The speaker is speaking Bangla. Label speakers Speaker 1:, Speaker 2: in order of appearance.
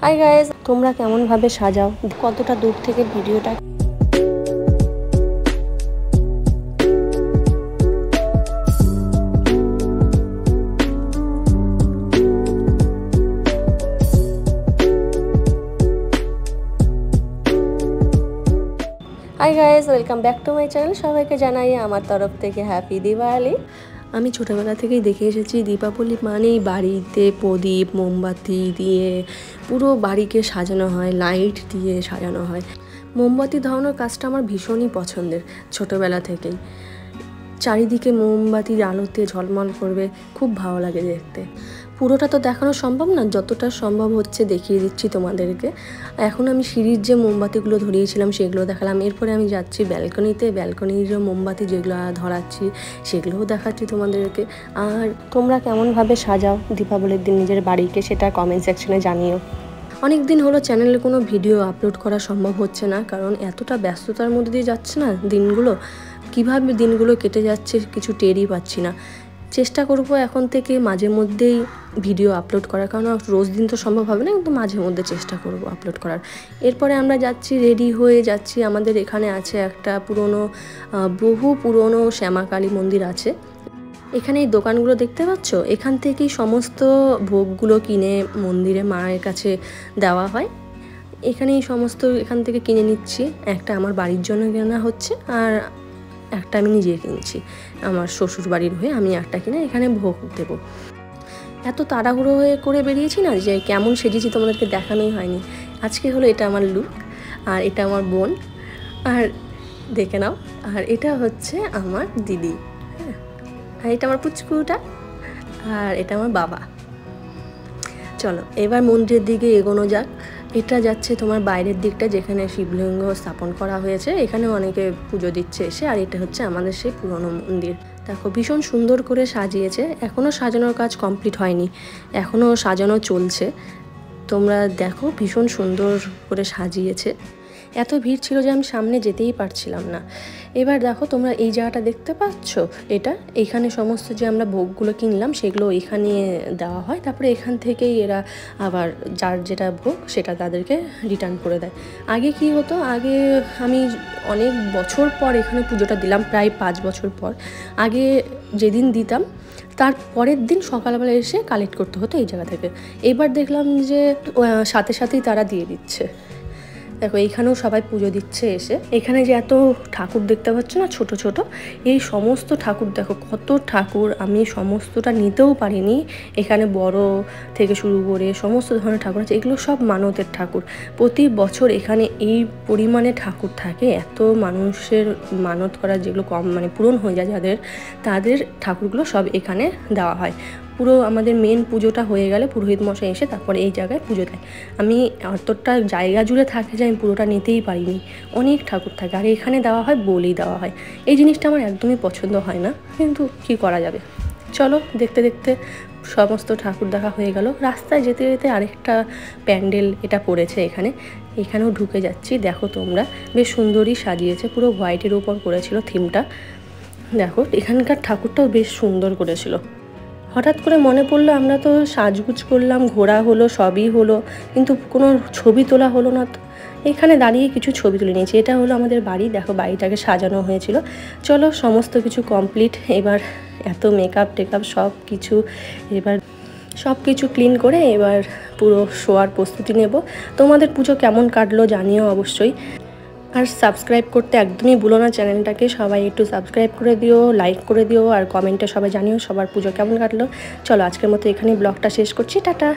Speaker 1: হাই গাইস, তোমরা কেমন ভাবে সাজাও, কতটা দূর থেকে ভিডিওটা hi guys, welcome back to my channel. সবাইকে জানাই আমার তরফ থেকে হ্যাপি দিওয়ালি। আমি ছোটোবেলা থেকেই দেখে এসেছি দীপাবলি মানেই বাড়িতে প্রদীপ মোমবাতি দিয়ে পুরো বাড়িকে সাজানো হয়, লাইট দিয়ে সাজানো হয়। মোমবাতি ধরানোর কাজটা আমার ভীষণই পছন্দের ছোটোবেলা থেকেই। চারিদিকে মোমবাতির আলোতে ঝলমল করবে, খুব ভালো লাগে দেখতে। পুরোটা তো দেখানো সম্ভব না, যতটা সম্ভব হচ্ছে দেখিয়ে দিচ্ছি তোমাদেরকে। এখন আমি সিঁড়ির যে মোমবাতিগুলো ধরিয়েছিলাম সেগুলো দেখালাম। এরপরে আমি যাচ্ছি ব্যালকনিতে, ব্যালকনির যে মোমবাতি যেগুলো ধরাচ্ছি সেগুলোও দেখাচ্ছি তোমাদেরকে। আর তোমরা কেমনভাবে সাজাও দীপাবলির দিন নিজের বাড়িকে, সেটা কমেন্ট সেকশনে জানিও। অনেক দিন হলো চ্যানেলে কোনো ভিডিও আপলোড করা সম্ভব হচ্ছে না, কারণ এতটা ব্যস্ততার মধ্যে দিয়ে যাচ্ছে না দিনগুলো। কিভাবে দিনগুলো কেটে যাচ্ছে কিছু টেরই পাচ্ছি না। চেষ্টা করব এখন থেকে মাঝে মধ্যেই ভিডিও আপলোড করার, কারণ রোজ দিন তো সম্ভব হবে না, কিন্তু মাঝে মধ্যে চেষ্টা করব আপলোড করার। এরপরে আমরা যাচ্ছি, রেডি হয়ে যাচ্ছি। আমাদের এখানে আছে একটা বহু পুরনো শ্যামাকালী মন্দির আছে। এখানে এই দোকানগুলো দেখতে পাচ্ছ, এখান থেকেই সমস্ত ভোগগুলো কিনে মন্দিরে মায়ের কাছে দেওয়া হয়। এখান থেকে কিনে নিচ্ছি। একটা আমার বাড়ির জন্য কেনা হচ্ছে, আর একটা আমি নিজে কিনছি আমার শ্বশুর বাড়ির হয়ে। আমি একটা কিনে এখানে ভোগ দেবো। এত তাড়াহুড়ো হয়ে করে বেরিয়েছি না, যে কেমন সেজেছি তোমাদেরকে দেখানোই হয়নি। আজকে হলো এটা আমার লুক, আর এটা আমার বোন, আর দেখে নাও। আর এটা হচ্ছে আমার দিদি, হ্যাঁ। আর এটা আমার পুচকুটা, আর এটা আমার বাবা। চলো এবার মন্দিরের দিকে এগোনো যাক। এটা যাচ্ছে তোমার বাইরের দিকটা, যেখানে শিবলিঙ্গ স্থাপন করা হয়েছে। এখানে অনেকে পুজো দিচ্ছে এসে। আর এটা হচ্ছে আমাদের সেই পুরনো মন্দির। দেখো ভীষণ সুন্দর করে সাজিয়েছে। এখনও সাজানোর কাজ কমপ্লিট হয়নি, এখনও সাজানো চলছে। তোমরা দেখো ভীষণ সুন্দর করে সাজিয়েছে। এত ভিড় ছিল যে আমি সামনে যেতেই পারছিলাম না। এবার দেখো তোমরা এই জায়গাটা দেখতে পাচ্ছ, এখানে সমস্ত যে আমরা ভোগগুলো কিনলাম সেগুলো এখানে দেওয়া হয়। তারপরে এখান থেকেই এরা আবার যার যেটা ভোগ সেটা তাদেরকে রিটার্ন করে দেয়। আগে কি হতো, আগে আমি অনেক বছর পর এখানে পুজোটা দিলাম, প্রায় 5 বছর পর। আগে যেদিন দিতাম তার পরের দিন সকালবেলা এসে কালেক্ট করতে হতো এই জায়গা থেকে। এবার দেখলাম যে সাথে সাথেই তারা দিয়ে দিচ্ছে। দেখো এইখানেও সবাই পুজো দিচ্ছে এসে। এখানে যে এত ঠাকুর দেখতে পাচ্ছ না, ছোট ছোট, এই সমস্ত ঠাকুর দেখো কত ঠাকুর। আমি সমস্তটা নিতেও পারিনি। এখানে বড় থেকে শুরু করে সমস্ত ধরনের ঠাকুর আছে। এগুলো সব মানতের ঠাকুর। প্রতি বছর এখানে এই পরিমাণে ঠাকুর থাকে। এত মানুষের মানত করা যেগুলো পূরণ হয়ে যায় তাদের ঠাকুরগুলো সব এখানে দেওয়া হয়। পুরো আমাদের মেন পুজোটা হয়ে গেলে পুরোহিত মশাই এসে তারপরে এই জায়গায় পুজো দেয়। আমি অতটা জায়গা জুড়ে থাকে যে আমি পুরোটা নিতেই পারিনি, অনেক ঠাকুর থাকে। আর এখানে দেওয়া হয়, বলি দেওয়া হয়। এই জিনিসটা আমার একদমই পছন্দ হয় না, কিন্তু কি করা যাবে। চলো দেখতে দেখতে সমস্ত ঠাকুর দেখা হয়ে গেল। রাস্তায় যেতে যেতে আরেকটা প্যান্ডেল এটা পড়েছে এখানেও ঢুকে যাচ্ছি। দেখো তোমরা, বেশ সুন্দরই সাজিয়েছে, পুরো হোয়াইটের উপর করেছিল থিমটা। দেখো এখানকার ঠাকুরটাও বেশ সুন্দর করেছিল। হঠাৎ করে মনে পড়লো, আমরা তো সাজগুজ করলাম, ঘোরা হলো, সবই হলো, কিন্তু কোনো ছবি তোলা হলো না। তো এখানে দাঁড়িয়ে কিছু ছবি তুলে নিয়েছি। এটা হলো আমাদের বাড়ি। দেখো বাড়িটাকে সাজানো হয়েছিল। চলো সমস্ত কিছু কমপ্লিট। এবার এত মেকআপ টেকআপ সব কিছু ক্লিন করে এবার পুরো শোয়ার প্রস্তুতি নেব। তোমাদের পুজো কেমন কাটলো জানিও অবশ্যই। আর সাবস্ক্রাইব করতে একদমই ভুলো না চ্যানেলটাকে। সবাই একটু সাবস্ক্রাইব করে দিও, লাইক করে দিও, আর কমেন্টে সবাই জানিও সবার পুজো কেমন কাটলো। চলো আজকের মতো এখানেই ব্লগটা শেষ করছি। টাটা।